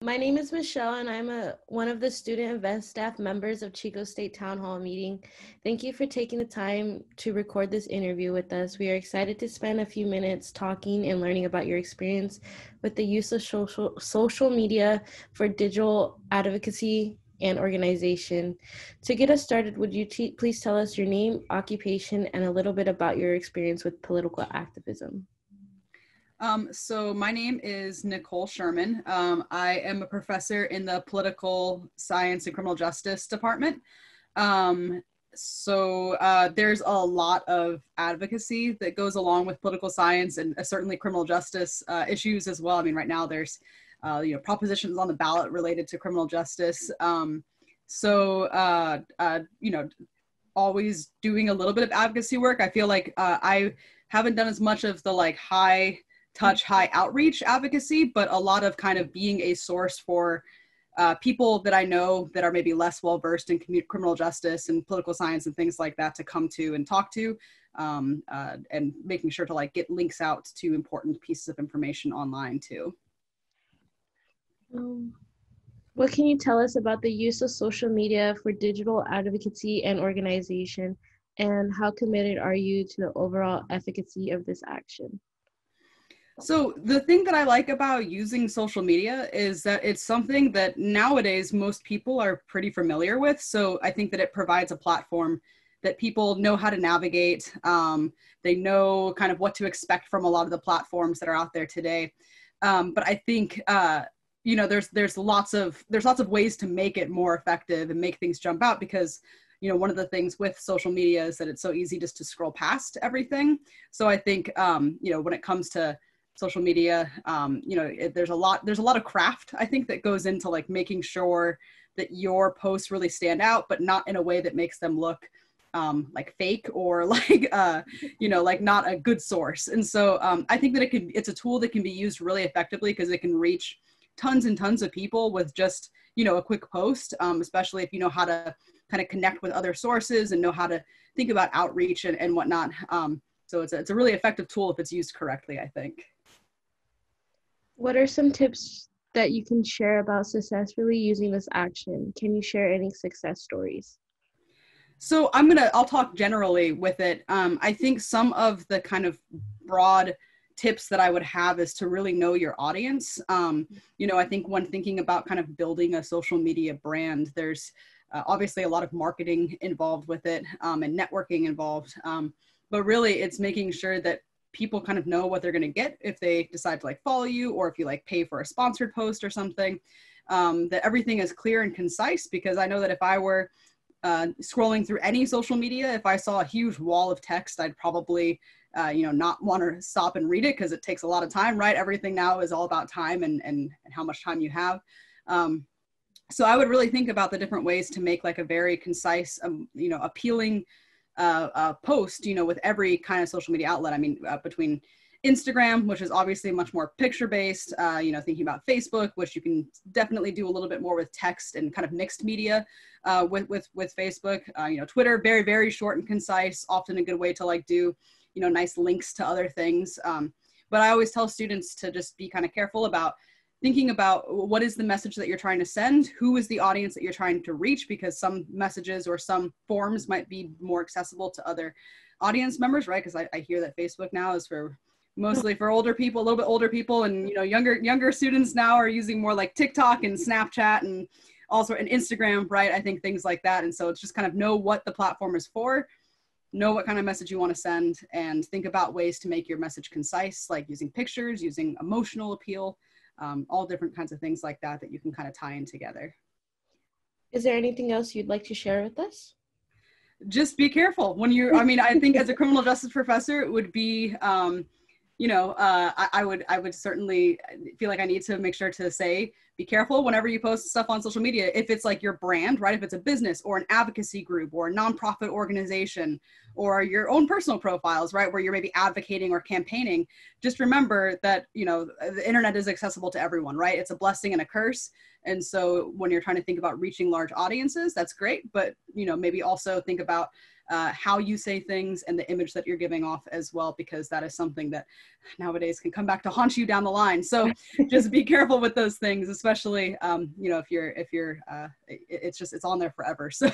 My name is Michelle, and I'm one of the student event staff members of Chico State Town Hall meeting. Thank you for taking the time to record this interview with us. We are excited to spend a few minutes talking and learning about your experience with the use of social media for digital advocacy and organization. To get us started, would you please tell us your name, occupation, and a little bit about your experience with political activism? So my name is Nicole Sherman. I am a professor in the Political Science and Criminal Justice Department. There's a lot of advocacy that goes along with political science and certainly criminal justice issues as well. I mean, right now there's propositions on the ballot related to criminal justice. Always doing a little bit of advocacy work. I feel like I haven't done as much of the like high outreach advocacy, but a lot of kind of being a source for people that I know that are maybe less well versed in criminal justice and political science and things like that to come to and talk to, and making sure to like get links out to important pieces of information online too. What can you tell us about the use of social media for digital advocacy and organization, and how committed are you to the overall efficacy of this action? So the thing that I like about using social media is that it's something that nowadays most people are pretty familiar with. So I think that it provides a platform that people know how to navigate. They know kind of what to expect from a lot of the platforms that are out there today. But I think there's lots of ways to make it more effective and make things jump out, because one of the things with social media is that it's so easy just to scroll past everything. So I think when it comes to social media, there's a lot of craft, I think, that goes into like making sure that your posts really stand out, but not in a way that makes them look like fake or like like not a good source. And so I think that it's a tool that can be used really effectively because it can reach tons and tons of people with just a quick post, especially if you know how to kind of connect with other sources and know how to think about outreach and whatnot. So it's a really effective tool if it's used correctly, I think. What are some tips that you can share about successfully using this action? Can you share any success stories? So I'll talk generally with it. I think some of the kind of broad tips that I would have is to really know your audience. I think when thinking about kind of building a social media brand, there's obviously a lot of marketing involved with it, and networking involved. But really it's making sure that people kind of know what they're going to get if they decide to like follow you, or if you like pay for a sponsored post or something, that everything is clear and concise. Because I know that if I were scrolling through any social media, if I saw a huge wall of text, I'd probably not want to stop and read it, because it takes a lot of time, right? Everything now is all about time and how much time you have. So I would really think about the different ways to make like a very concise, appealing post, with every kind of social media outlet. I mean, between Instagram, which is obviously much more picture-based, thinking about Facebook, which you can definitely do a little bit more with text and kind of mixed media with Facebook. Twitter, very, very short and concise, often a good way to like do, nice links to other things. But I always tell students to just be kind of careful about thinking about what is the message that you're trying to send, who is the audience that you're trying to reach, because some messages or some forms might be more accessible to other audience members, right? Because I hear that Facebook now is mostly for older people, a little bit older people, and younger students now are using more like TikTok and Snapchat and also and Instagram, right? I think things like that. And so it's just kind of know what the platform is for, know what kind of message you want to send, and think about ways to make your message concise, like using pictures, using emotional appeal, all different kinds of things like that you can kind of tie in together. Is there anything else you'd like to share with us? Just be careful when I think as a criminal justice professor, it would be, I would certainly feel like I need to make sure to say, be careful whenever you post stuff on social media. If it's like your brand, right? If it's a business or an advocacy group or a nonprofit organization or your own personal profiles, right? Where you're maybe advocating or campaigning, just remember that, the internet is accessible to everyone, right? It's a blessing and a curse. And so when you're trying to think about reaching large audiences, that's great. But, maybe also think about how you say things and the image that you're giving off as well, because that is something that nowadays can come back to haunt you down the line. So just be careful with those things, especially, you know, if you're, it's on there forever. So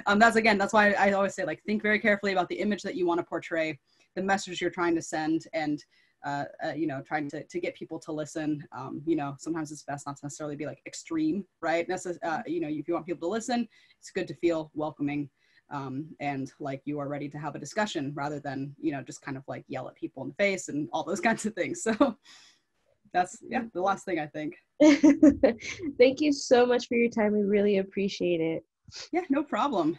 that's why I always say, like, think very carefully about the image that you want to portray, the message you're trying to send, and you know, trying to get people to listen. You know, sometimes it's best not to necessarily be like extreme, right? You know, if you want people to listen, it's good to feel welcoming, and like you are ready to have a discussion, rather than, you know, just kind of like yell at people in the face and all those kinds of things. So that's, yeah, the last thing I think. Thank you so much for your time. We really appreciate it. Yeah, no problem.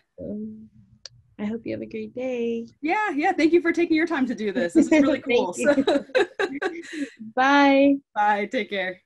I hope you have a great day. Yeah. Thank you for taking your time to do this. This is really cool. Thank you. Bye. Bye. Take care.